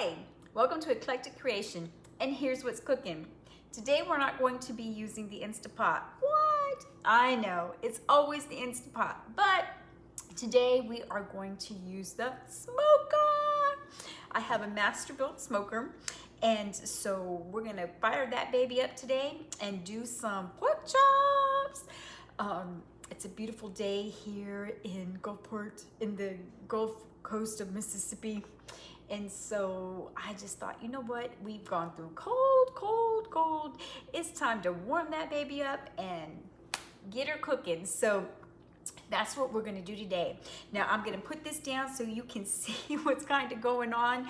Hi, welcome to Eclectic Creation, and here's what's cooking. Today we're not going to be using the Instapot. What? I know, it's always the Instapot, but today we are going to use the smoker. I have a master-built smoker, and so we're gonna fire that baby up today and do some pork chops. It's a beautiful day here in Gulfport, in the Gulf Coast of Mississippi. And so I just thought, you know what? We've gone through cold, cold, cold. It's time to warm that baby up and get her cooking. So that's what we're gonna do today. Now I'm gonna put this down so you can see what's kind of going on.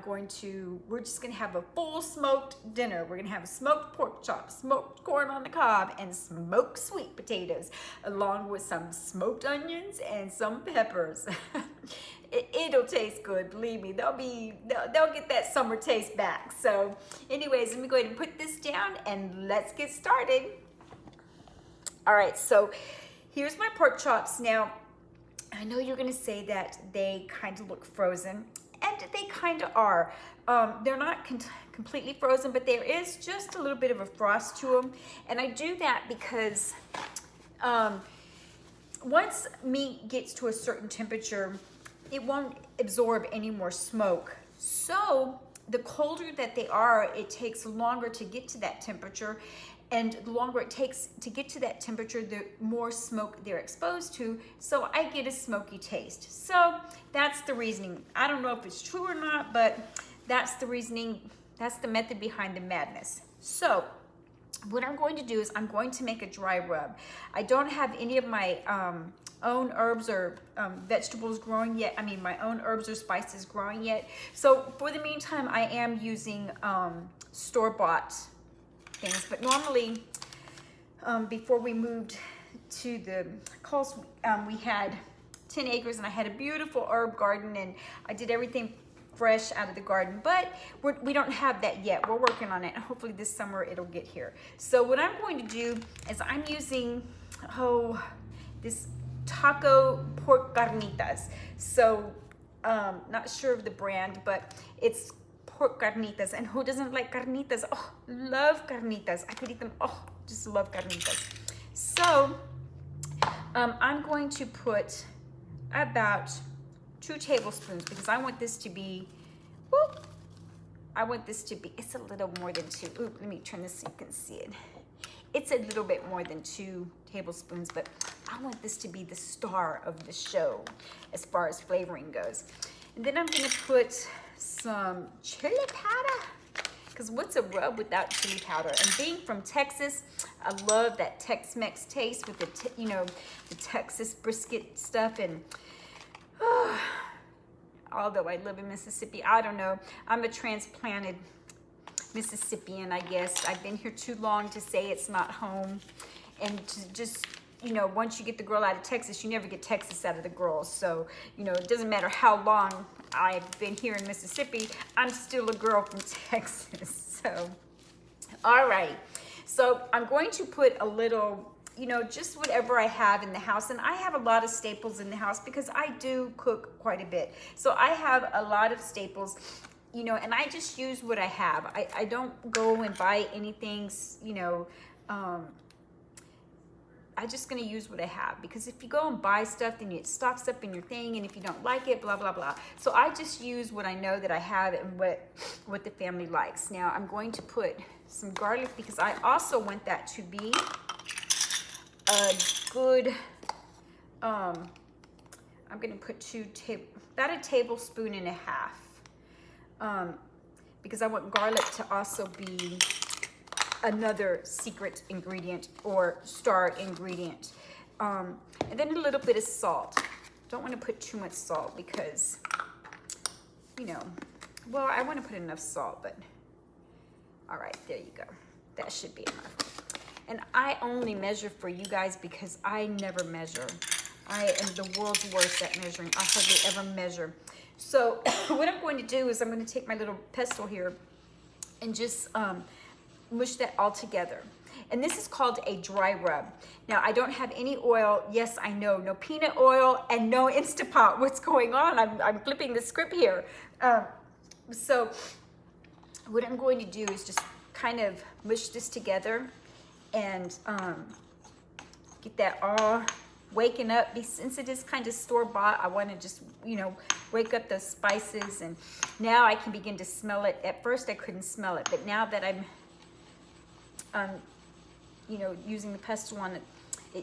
We're just gonna have a full smoked dinner. We're gonna have a smoked pork chop, smoked corn on the cob, and smoked sweet potatoes, along with some smoked onions and some peppers. It'll taste good, believe me. They'll get that summer taste back. So anyways, let me go ahead and put this down and let's get started. All right, so here's my pork chops. Now, I know you're gonna say that they kind of look frozen, and they kind of are. They're not completely frozen, but there is just a little bit of a frost to them. And I do that because once meat gets to a certain temperature, it won't absorb any more smoke. So the colder that they are, it takes longer to get to that temperature. And the longer it takes to get to that temperature, the more smoke they're exposed to. So I get a smoky taste. So that's the reasoning. I don't know if it's true or not, but that's the reasoning. That's the method behind the madness. So what I'm going to do is I'm going to make a dry rub. I don't have any of my own herbs or vegetables growing yet. I mean, my own herbs or spices growing yet. So for the meantime, I am using store-bought things. But normally, before we moved to the coast, we had 10 acres and I had a beautiful herb garden, and I did everything fresh out of the garden, but we don't have that yet. We're working on it. Hopefully this summer it'll get here. So what I'm going to do is I'm using, this taco pork carnitas. So not sure of the brand, but it's pork carnitas. And who doesn't like carnitas? Oh, love carnitas. I could eat them. Oh, just love carnitas. So I'm going to put about 2 tablespoons because I want this to be, it's a little more than 2. Ooh, let me turn this so you can see it. It's a little bit more than 2 tablespoons, but I want this to be the star of the show as far as flavoring goes. And then I'm gonna put some chili powder, because what's a rub without chili powder? And being from Texas, I love that Tex-Mex taste with the Texas brisket stuff. And although I live in Mississippi, I don't know, I'm a transplanted Mississippian, I guess. I've been here too long to say it's not home. And to just, once you get the girl out of Texas, you never get Texas out of the girl. So, it doesn't matter how long I've been here in Mississippi, I'm still a girl from Texas. So, all right. So I'm going to put a little, just whatever I have in the house. And I have a lot of staples in the house because I do cook quite a bit. So I have a lot of staples, and I just use what I have. I don't go and buy anything, I'm just gonna use what I have, because if you go and buy stuff, then it stocks up in your thing, and if you don't like it, blah, blah, blah. So I just use what I know that I have and what the family likes. Now I'm going to put some garlic because I also want that to be a good, I'm gonna put about a tablespoon and a half, because I want garlic to also be another secret ingredient or star ingredient. And then a little bit of salt. Don't want to put too much salt because, well, I want to put enough salt, but all right, there you go. That should be enough. And I only measure for you guys because I never measure. I am the world's worst at measuring. I hardly ever measure. So what I'm going to do is I'm going to take my little pestle here and just mush that all together. And this is called a dry rub. Now, I don't have any oil. Yes, I know, no peanut oil and no Instapot. What's going on? I'm flipping the script here. So what I'm going to do is just kind of mush this together and get that all waking up. Since it is kind of store-bought, I want to just, you know, wake up the spices, and now I can begin to smell it. At first I couldn't smell it, but now that I'm you know, using the pestle on it,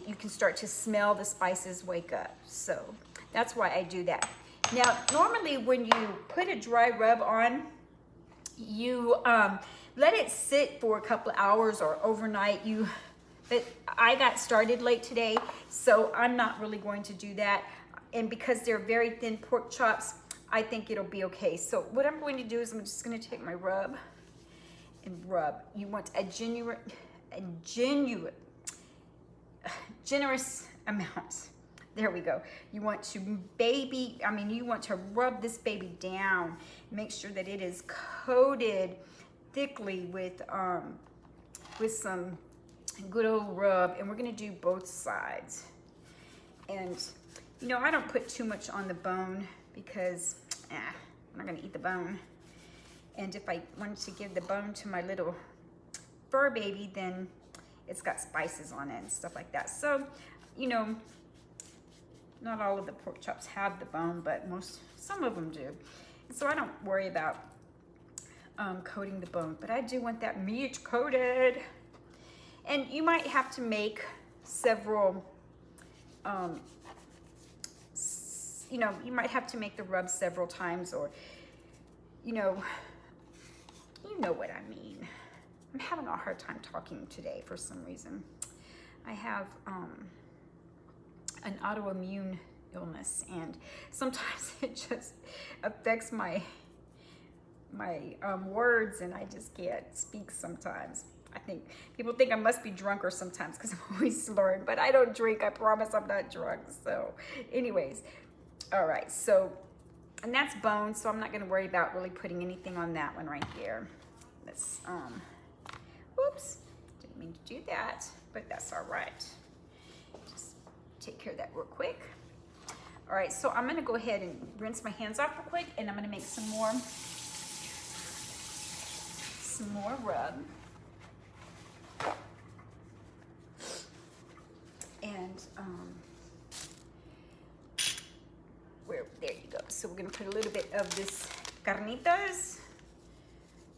you can start to smell the spices wake up. So that's why I do that. Now, normally when you put a dry rub on, you let it sit for a couple of hours or overnight. But I got started late today, so I'm not really going to do that. And because they're very thin pork chops, I think it'll be okay. So what I'm going to do is I'm just going to take my rub and rub. You want a generous amount. There we go. You want to you want to rub this baby down. Make sure that it is coated thickly with some good old rub, and we're gonna do both sides. And you know, I don't put too much on the bone because I'm not gonna eat the bone. And if I wanted to give the bone to my little fur baby, then it's got spices on it and stuff like that. So, you know, not all of the pork chops have the bone, but some of them do. So I don't worry about coating the bone, but I do want that meat coated. And you might have to make several, you know, you might have to make the rub several times, or, you know what I mean. I'm having a hard time talking today for some reason. I have an autoimmune illness, and sometimes it just affects my words, and I just can't speak sometimes. I think people think I must be drunk or sometimes because I'm always slurring, but I don't drink. I promise I'm not drunk. So anyways, all right. So, and that's bone. So I'm not going to worry about really putting anything on that one right there. Let's, whoops, didn't mean to do that, but that's all right. Just take care of that real quick. All right. So I'm going to go ahead and rinse my hands off real quick, and I'm going to make some more rub. And there you go. So we're gonna put a little bit of this carnitas.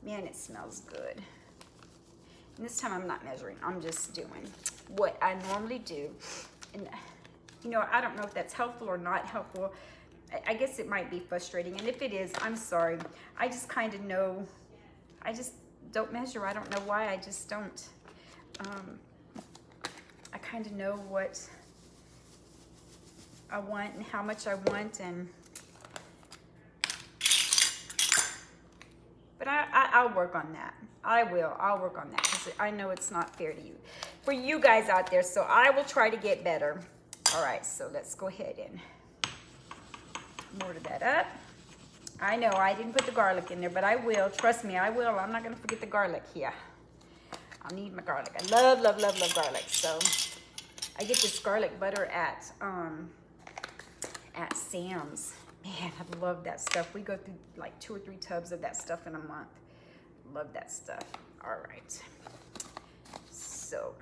Man, it smells good. And this time I'm not measuring. I'm just doing what I normally do. And you know, I don't know if that's helpful or not helpful. I guess it might be frustrating. And if it is, I'm sorry. I just kind of know. I just don't measure. I don't know why. I just don't. I kind of know what I want and how much I want, but I'll work on that. I'll work on that because I know it's not fair to you, for you guys out there. So I will try to get better. All right, so let's go ahead and mortar that up. I know I didn't put the garlic in there, but I will. Trust me, I will. I'm not gonna forget the garlic here. I need my garlic. I love, love, love, love garlic. So I get this garlic butter at Sam's. Man, I love that stuff. We go through like 2 or 3 tubs of that stuff in a month. Love that stuff. All right. So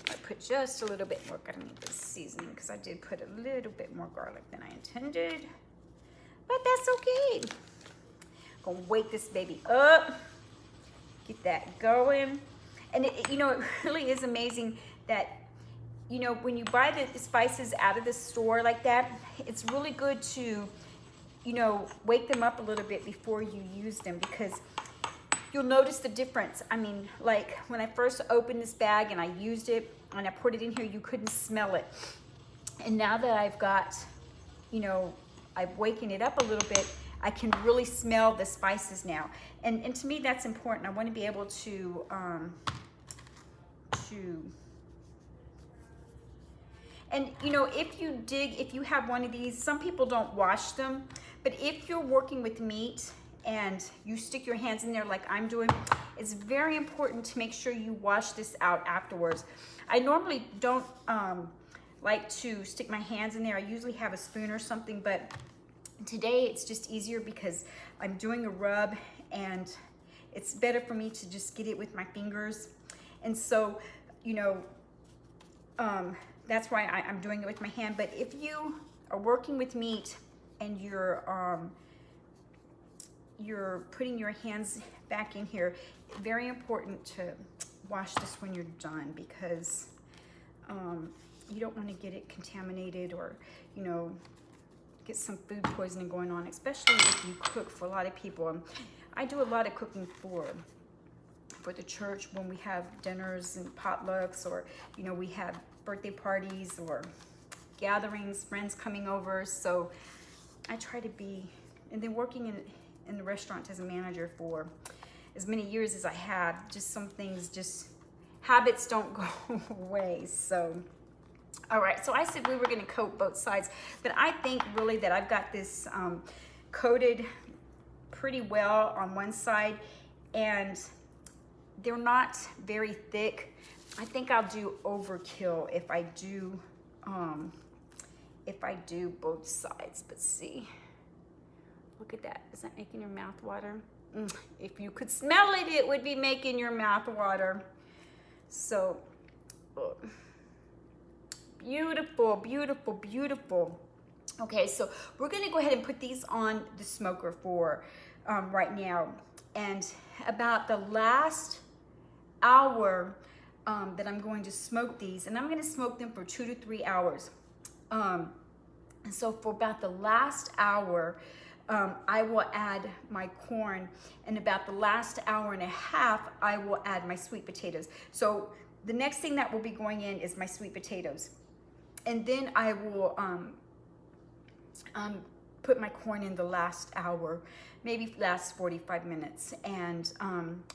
I put just a little bit more carnitas seasoning because I did put a little bit more garlic than I intended. But that's okay. Gonna wake this baby up. Get that going. And you know, it really is amazing that, you know, when you buy the spices out of the store like that, it's really good to, you know, wake them up a little bit before you use them, because you'll notice the difference. I mean, like when I first opened this bag and I used it and I put it in here, you couldn't smell it. And now that I've got, you know, I've wakened it up a little bit, I can really smell the spices now. And to me, that's important. I want to be able to and you know, if you have one of these, some people don't wash them, but if you're working with meat and you stick your hands in there like I'm doing, it's very important to make sure you wash this out afterwards. I normally don't like to stick my hands in there. I usually have a spoon or something, but Today it's just easier because I'm doing a rub, and it's better for me to just get it with my fingers. And so, you know, that's why I'm doing it with my hand. But if you are working with meat and you're putting your hands back in here, very important to wash this when you're done, because you don't want to get it contaminated, or, you know, get some food poisoning going on, especially if you cook for a lot of people. I do a lot of cooking for the church when we have dinners and potlucks, or, you know, we have birthday parties or gatherings, friends coming over. So I try to be, and then working in the restaurant as a manager for as many years as I have, just some things, just habits don't go away. So, all right, so I said we were gonna coat both sides, but I think really that I've got this coated pretty well on one side, and they're not very thick. I think I'll do overkill if I do both sides. But see, look at that. Is that making your mouth water? If you could smell it, it would be making your mouth water. So beautiful, beautiful, beautiful. Okay, so we're gonna go ahead and put these on the smoker for right now. And about the last hour that I'm going to smoke these, and I'm going to smoke them for 2 to 3 hours. And so for about the last hour, I will add my corn, and about the last hour and a half, I will add my sweet potatoes. So the next thing that will be going in is my sweet potatoes. And then I will put my corn in the last hour, maybe last 45 minutes, and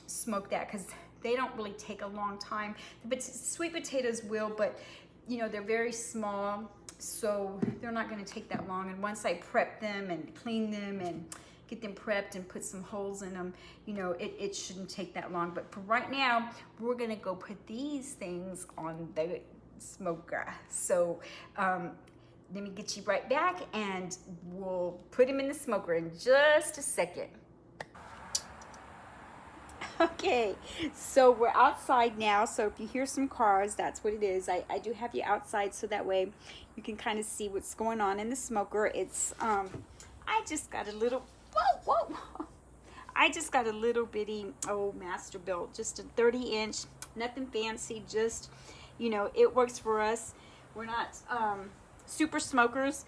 smoke that, because they don't really take a long time. But sweet potatoes will, but you know, they're very small, so they're not going to take that long. And once I prep them and clean them and get them prepped and put some holes in them, you know, it shouldn't take that long. But for right now, we're going to go put these things on the smoker. So let me get you right back, and we'll put them in the smoker in just a second. Okay, so we're outside now, so if you hear some cars, that's what it is. I do have you outside so that way you can kind of see what's going on in the smoker. It's, I just got a little, whoa, I just got a little bitty old Masterbuilt, just a 30-inch, nothing fancy, just, you know, it works for us. We're not super smokers.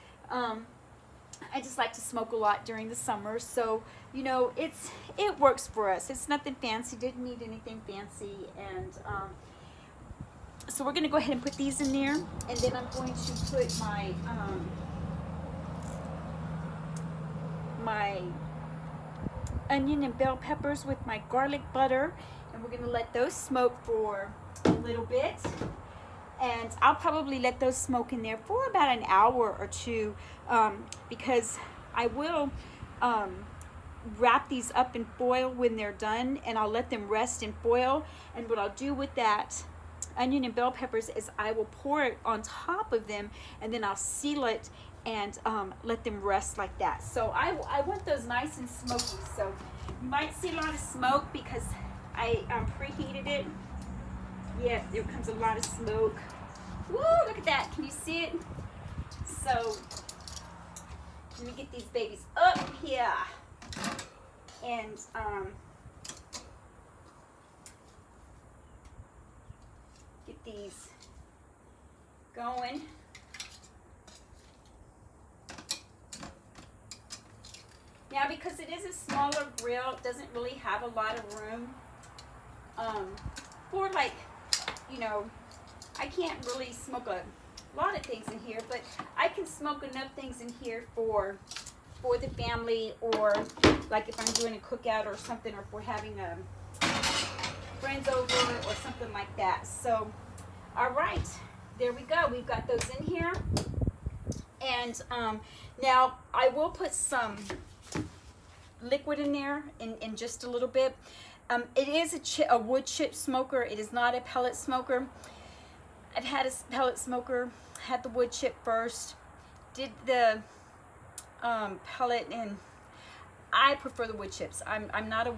I just like to smoke a lot during the summer, so you know, it works for us. It's nothing fancy, didn't need anything fancy. And so we're gonna go ahead and put these in there, and then I'm going to put my my onion and bell peppers with my garlic butter, and we're gonna let those smoke for a little bit. And I'll probably let those smoke in there for about an hour or two, because I will wrap these up in foil when they're done, and I'll let them rest in foil. And what I'll do with that onion and bell peppers is I will pour it on top of them, and then I'll seal it and let them rest like that. So I want those nice and smoky. So you might see a lot of smoke because I preheated it. Yeah, there comes a lot of smoke. Woo, look at that. Can you see it? So, let me get these babies up here. And, get these going. Now, because it is a smaller grill, it doesn't really have a lot of room for, like, you know, I can't really smoke a lot of things in here, but I can smoke enough things in here for the family, or like if I'm doing a cookout or something, or if we're having friends over or something like that. So, all right, there we go. We've got those in here. And now I will put some liquid in there in just a little bit. It is a wood chip smoker. It is not a pellet smoker. I've had a pellet smoker, had the wood chip first, did the pellet, and I prefer the wood chips. I'm not a,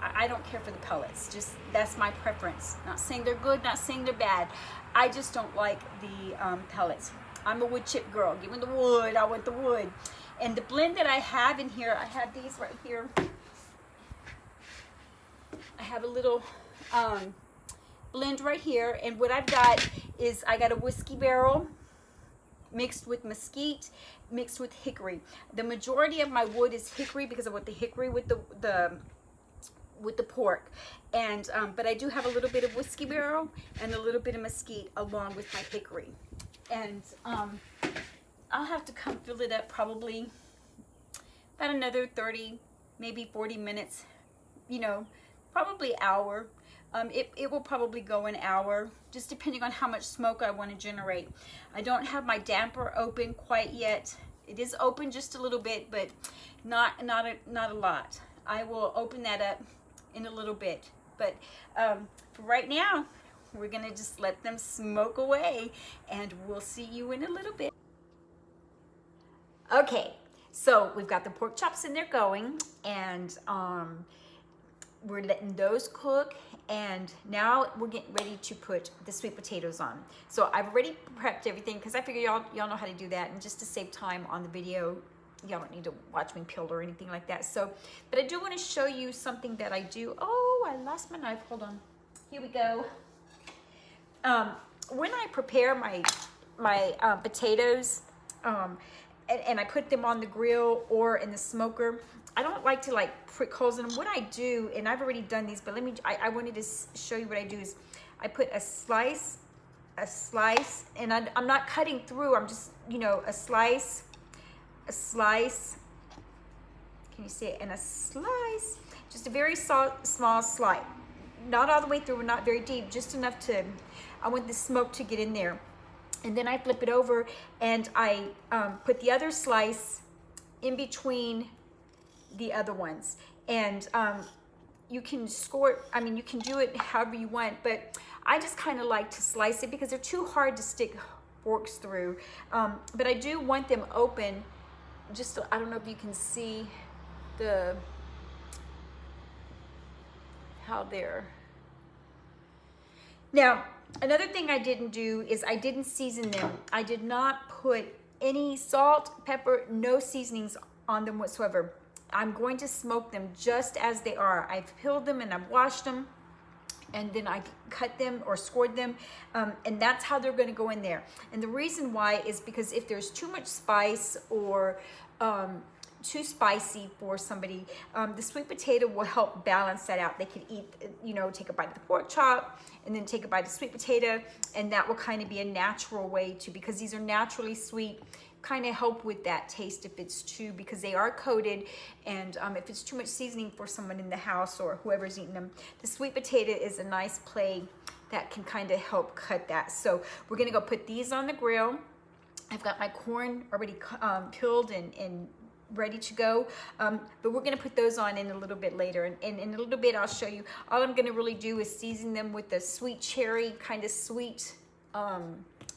I don't care for the pellets. Just, that's my preference. Not saying they're good, not saying they're bad. I just don't like the pellets. I'm a wood chip girl. Give me the wood. I want the wood. And the blend that I have in here, I have these right here. I have a little blend right here, and what I've got is I got a whiskey barrel mixed with mesquite, mixed with hickory. The majority of my wood is hickory because I want the hickory with the pork, and but I do have a little bit of whiskey barrel and a little bit of mesquite along with my hickory, and I'll have to come fill it up probably about another 30, maybe 40 minutes, you know, probably hour. It will probably go an hour, just depending on how much smoke I want to generate. I don't have my damper open quite yet. It is open just a little bit, but not a lot. I will open that up in a little bit. But for right now, we're gonna just let them smoke away, and we'll see you in a little bit. Okay, so we've got the pork chops in there going, and we're letting those cook, and now we're getting ready to put the sweet potatoes on. So I've already prepped everything because I figure y'all know how to do that, and just to save time on the video, y'all don't need to watch me peel or anything like that. So, but I do want to show you something that I do. Oh, I lost my knife. Hold on. Here we go. When I prepare my potatoes, and I put them on the grill or in the smoker, I don't like to like prick holes in them. What I do, and I've already done these, but I wanted to show you what I do is I put a slice, and I'm not cutting through, I'm just, you know, a slice, can you see it? And a slice, just a very small slice, not all the way through, not very deep, just enough to, I want the smoke to get in there. And then I flip it over, and I put the other slice in between the other ones, and you can score it, I mean, you can do it however you want, but I just kind of like to slice it because they're too hard to stick forks through, but I do want them open. Just, I don't know if you can see how they're. Now, another thing I didn't do is I didn't season them. I did not put any salt, pepper, no seasonings on them whatsoever. I'm going to smoke them just as they are. I've peeled them and I've washed them, and then I cut them or scored them, and that's how they're going to go in there. And the reason why is because if there's too much spice or too spicy for somebody, the sweet potato will help balance that out. They can eat, you know, take a bite of the pork chop and then take a bite of sweet potato, and that will kind of be a natural way to, because these are naturally sweet, kind of help with that taste if it's too, because they are coated, and if it's too much seasoning for someone in the house or whoever's eating them, the sweet potato is a nice play that can kind of help cut that. So we're gonna go put these on the grill. I've got my corn already peeled and ready to go, but we're gonna put those on in a little bit later, and in a little bit I'll show you. All I'm gonna really do is season them with the sweet cherry, kind of sweet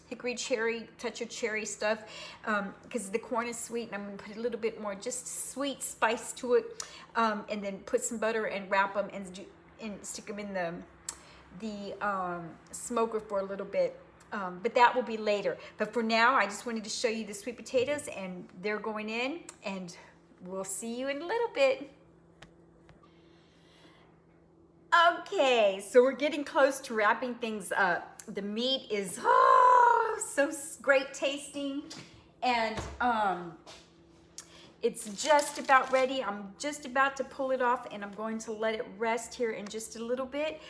hickory cherry, touch of cherry stuff, because the corn is sweet, and I'm gonna put a little bit more just sweet spice to it, and then put some butter and wrap them and stick them in the smoker for a little bit. But that will be later. But for now, I just wanted to show you the sweet potatoes, and they're going in, and we'll see you in a little bit. Okay, so we're getting close to wrapping things up. The meat is so great tasting, and it's just about ready. I'm just about to pull it off, and I'm going to let it rest here in just a little bit,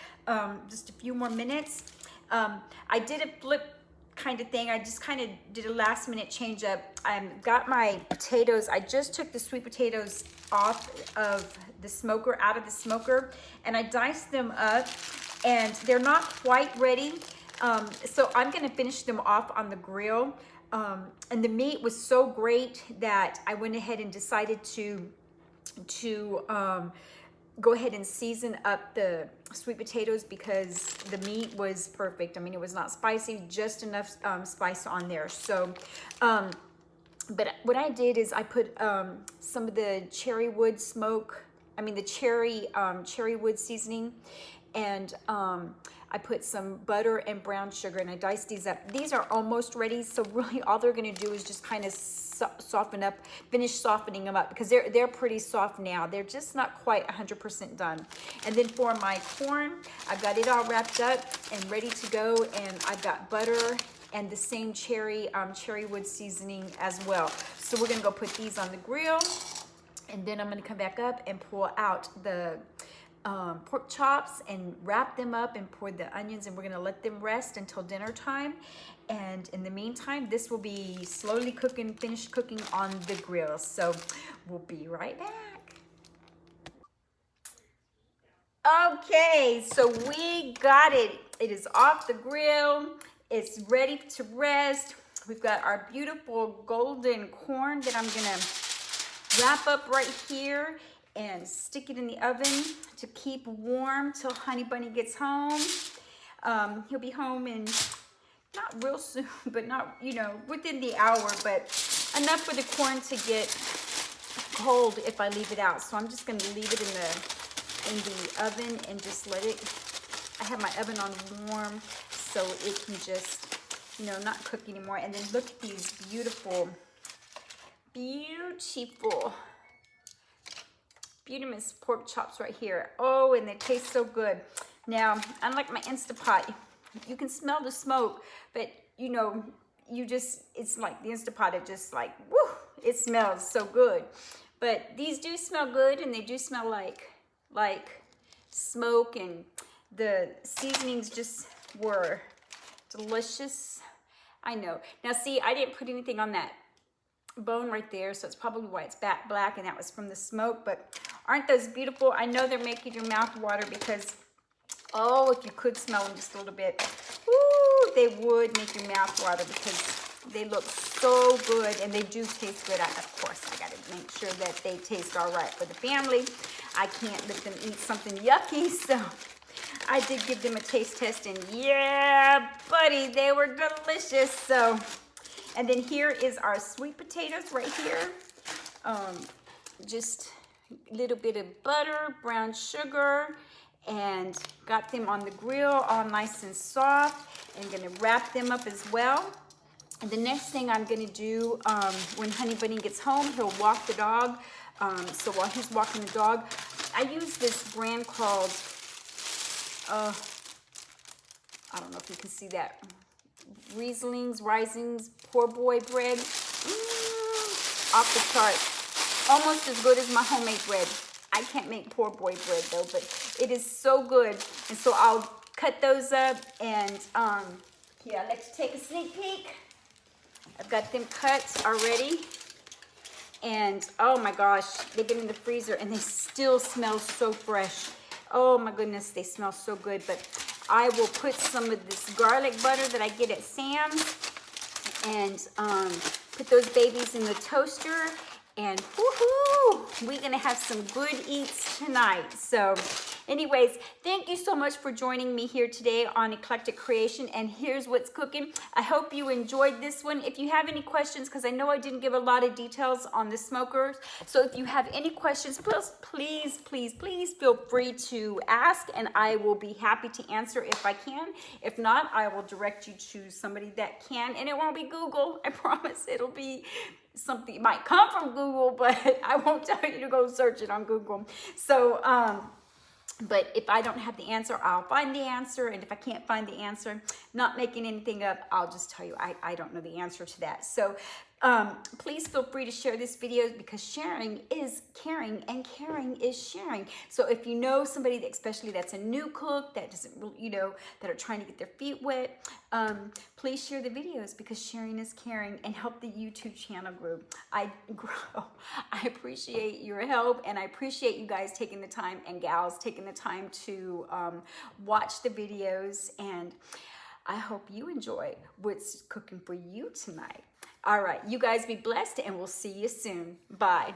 just a few more minutes. I did a flip kind of thing. I just kind of did a last minute change up. I got my potatoes. I just took the sweet potatoes off of the smoker, out of the smoker, and I diced them up, and they're not quite ready. So I'm gonna finish them off on the grill. And the meat was so great that I went ahead and decided to go ahead and season up the sweet potatoes, because the meat was perfect. I mean, it was not spicy, just enough spice on there. So But what I did is I put some of the cherry wood the cherry wood seasoning, and I put some butter and brown sugar, and I diced these up. These are almost ready, so really all they're gonna do is just kind of finish softening them up, because they're pretty soft now. They're just not quite 100% done. And then for my corn, I've got it all wrapped up and ready to go, and I've got butter and the same cherry wood seasoning as well. So we're gonna go put these on the grill, and then I'm gonna come back up and pull out the pork chops and wrap them up and pour the onions, and we're gonna let them rest until dinner time. And in the meantime, this will be slowly finished cooking on the grill. So we'll be right back. Okay, so we got it. It is off the grill. It's ready to rest. We've got our beautiful golden corn that I'm gonna wrap up right here and stick it in the oven to keep warm till Honey Bunny gets home. He'll be home in not real soon, but not, within the hour, but enough for the corn to get cold if I leave it out. So I'm just gonna leave it in the oven and just let it, I have my oven on warm so it can just, not cook anymore. And then look at these beautiful pork chops right here. Oh, and they taste so good. Now, unlike my Instapot, you can smell the smoke, but it's like the Instapot, it just like, woo, it smells so good. But these do smell good, and they do smell like smoke, and the seasonings just were delicious. I know. Now see, I didn't put anything on that bone right there, so it's probably why it's black, and that was from the smoke. But aren't those beautiful? I know they're making your mouth water, because if you could smell them just a little bit, woo, they would make your mouth water, because they look so good, and they do taste good. Of course, I gotta make sure that they taste all right for the family. I can't let them eat something yucky, so I did give them a taste test, and yeah, buddy, they were delicious. So, and then here is our sweet potatoes right here. Just a little bit of butter, brown sugar, and got them on the grill all nice and soft, and gonna wrap them up as well. And the next thing I'm gonna do, when Honey Bunny gets home, he'll walk the dog. So while he's walking the dog, I use this brand called, I don't know if you can see that, Risings, poor boy bread. Off the chart. Almost as good as my homemade bread. I can't make poor boy bread though, but it is so good. And so I'll cut those up, and here, I'd like to take a sneak peek. I've got them cut already. And oh my gosh, they've been in the freezer and they still smell so fresh. Oh my goodness, they smell so good. But I will put some of this garlic butter that I get at Sam's, and put those babies in the toaster, and woohoo, we're gonna have some good eats tonight. So anyways, thank you so much for joining me here today on Eclectic Creation, and here's what's cooking. I hope you enjoyed this one. If you have any questions, because I know I didn't give a lot of details on the smokers, so if you have any questions, please feel free to ask, and I will be happy to answer if I can. If not, I will direct you to somebody that can, and it won't be Google. I promise. It'll be something, it might come from Google, but I won't tell you to go search it on Google. So but if I don't have the answer, I'll find the answer. And if I can't find the answer, not making anything up, I'll just tell you I don't know the answer to that. So please feel free to share this video, because sharing is caring, and caring is sharing. So if you know somebody that, especially that's a new cook, that doesn't really, that are trying to get their feet wet, please share the videos, because sharing is caring, and help the YouTube channel grow. I appreciate your help, and I appreciate you guys taking the time, and gals taking the time to watch the videos, and I hope you enjoy what's cooking for you tonight. All right, you guys be blessed, and we'll see you soon. Bye.